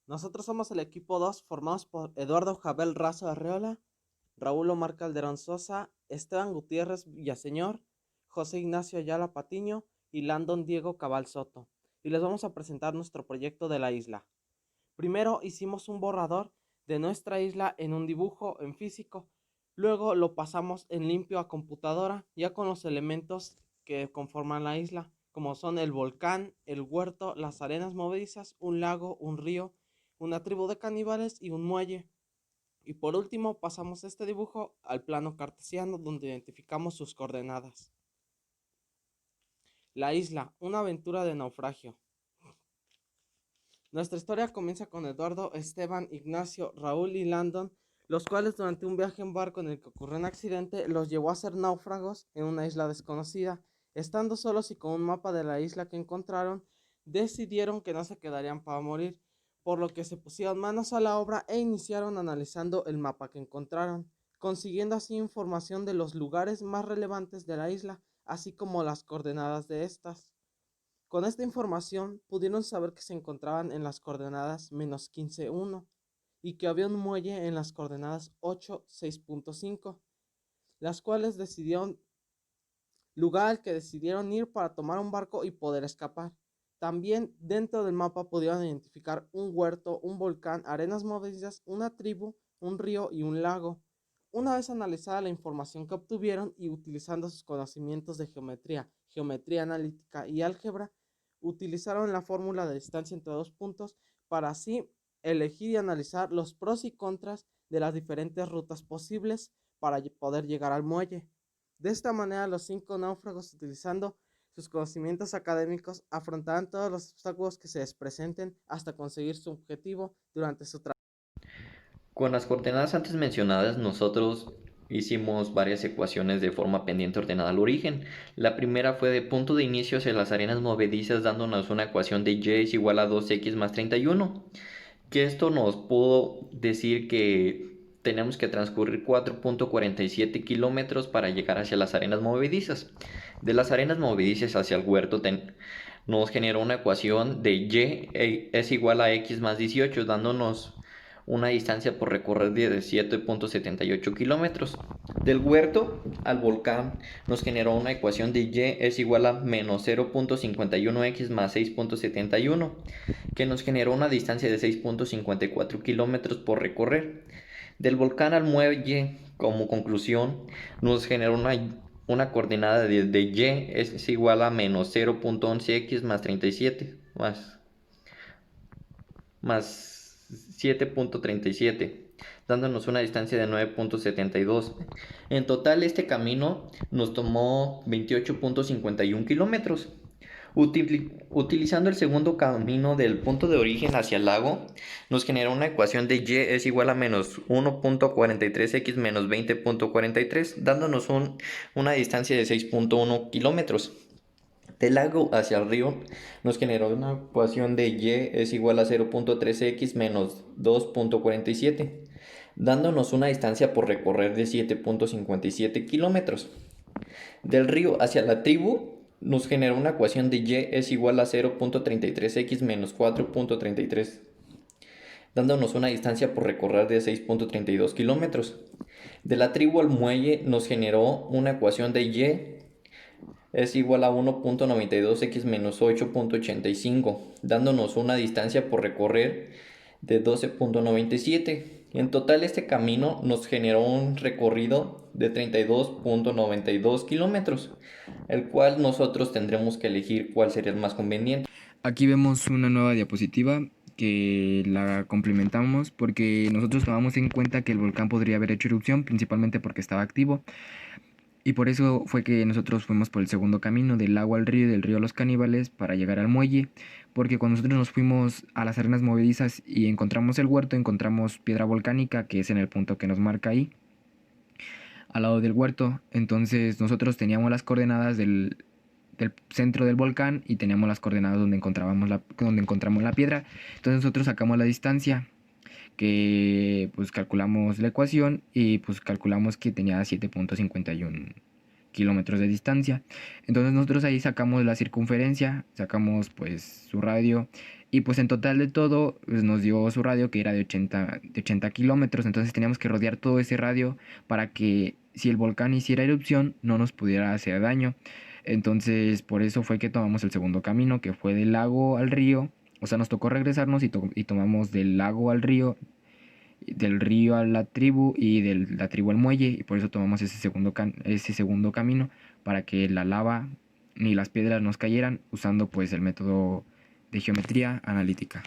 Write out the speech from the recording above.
Nosotros somos el equipo 2 formados por Eduardo Jabel Razo Arreola, Raúl Omar Calderón Sosa, Esteban Gutiérrez Villaseñor, José Ignacio Ayala Patiño y Landon Diego Cabal Soto. Y les vamos a presentar nuestro proyecto de la isla. Primero hicimos un borrador de nuestra isla en un dibujo en físico. Luego lo pasamos en limpio a computadora, ya con los elementos que conforman la isla, como son el volcán, el huerto, las arenas movedizas, un lago, un río, una tribu de caníbales y un muelle. Y por último pasamos este dibujo al plano cartesiano donde identificamos sus coordenadas. La isla, una aventura de naufragio. Nuestra historia comienza con Eduardo, Esteban, Ignacio, Raúl y Landon, los cuales durante un viaje en barco en el que ocurrió un accidente los llevó a ser náufragos en una isla desconocida. Estando solos y con un mapa de la isla que encontraron, decidieron que no se quedarían para morir, por lo que se pusieron manos a la obra e iniciaron analizando el mapa que encontraron, consiguiendo así información de los lugares más relevantes de la isla, así como las coordenadas de estas. Con esta información pudieron saber que se encontraban en las coordenadas menos 15,1 y que había un muelle en las coordenadas 8,6.5, las cuales decidieron, lugar al que decidieron ir para tomar un barco y poder escapar. También dentro del mapa pudieron identificar un huerto, un volcán, arenas movedizas, una tribu, un río y un lago. Una vez analizada la información que obtuvieron y utilizando sus conocimientos de geometría, geometría analítica y álgebra, utilizaron la fórmula de distancia entre dos puntos para así elegir y analizar los pros y contras de las diferentes rutas posibles para poder llegar al muelle. De esta manera, los 5 náufragos, utilizando sus conocimientos académicos, afrontarán todos los obstáculos que se les presenten hasta conseguir su objetivo durante su trabajo. Con las coordenadas antes mencionadas, nosotros hicimos varias ecuaciones de forma pendiente ordenada al origen. La primera fue de punto de inicio hacia las arenas movedizas, dándonos una ecuación de y es igual a 2x más 31, que esto nos pudo decir que tenemos que transcurrir 4.47 kilómetros para llegar hacia las arenas movedizas. De las arenas movedizas hacia el huerto nos generó una ecuación de y es igual a x más 18, dándonos una distancia por recorrer de 7.78 kilómetros. Del huerto al volcán nos generó una ecuación de y es igual a menos 0.51x más 6.71, que nos generó una distancia de 6.54 kilómetros por recorrer. Del volcán al muelle, como conclusión, nos generó una coordenada de y es igual a menos 0.11x más 37 más 7.37, dándonos una distancia de 9.72. En total, este camino nos tomó 28.51 kilómetros. Utilizando el segundo camino del punto de origen hacia el lago, nos genera una ecuación de y es igual a menos 1.43x menos 20.43, dándonos una distancia de 6.1 kilómetros. Del lago hacia el río nos generó una ecuación de y es igual a 0.3x menos 2.47, dándonos una distancia por recorrer de 7.57 kilómetros. Del río hacia la tribu nos generó una ecuación de y es igual a 0.33x menos 4.33, dándonos una distancia por recorrer de 6.32 kilómetros. De la tribu al muelle nos generó una ecuación de y es igual a 1.92x menos 8.85, dándonos una distancia por recorrer de 12.97. En total, este camino nos generó un recorrido de 32.92 kilómetros, el cual nosotros tendremos que elegir cuál sería el más conveniente. Aquí vemos una nueva diapositiva que la complementamos porque nosotros tomamos en cuenta que el volcán podría haber hecho erupción, principalmente porque estaba activo. Y por eso fue que nosotros fuimos por el segundo camino, del lago al río y del río a los caníbales, para llegar al muelle. Porque cuando nosotros nos fuimos a las arenas movedizas y encontramos el huerto, encontramos piedra volcánica, que es en el punto que nos marca ahí, al lado del huerto. Entonces nosotros teníamos las coordenadas del centro del volcán y teníamos las coordenadas donde encontramos la piedra. Entonces nosotros sacamos la distancia, que pues calculamos la ecuación y pues calculamos que tenía 7.51 kilómetros de distancia. Entonces nosotros ahí sacamos la circunferencia, sacamos pues su radio Y pues en total de todo pues, nos dio su radio que era de 80 kilómetros. Entonces teníamos que rodear todo ese radio para que si el volcán hiciera erupción no nos pudiera hacer daño. Entonces por eso fue que tomamos el segundo camino, que fue del lago al río. O sea, nos tocó regresarnos y tomamos del lago al río, del río a la tribu y de la tribu al muelle. Y por eso tomamos ese segundo camino, para que la lava ni las piedras nos cayeran, usando pues el método de geometría analítica.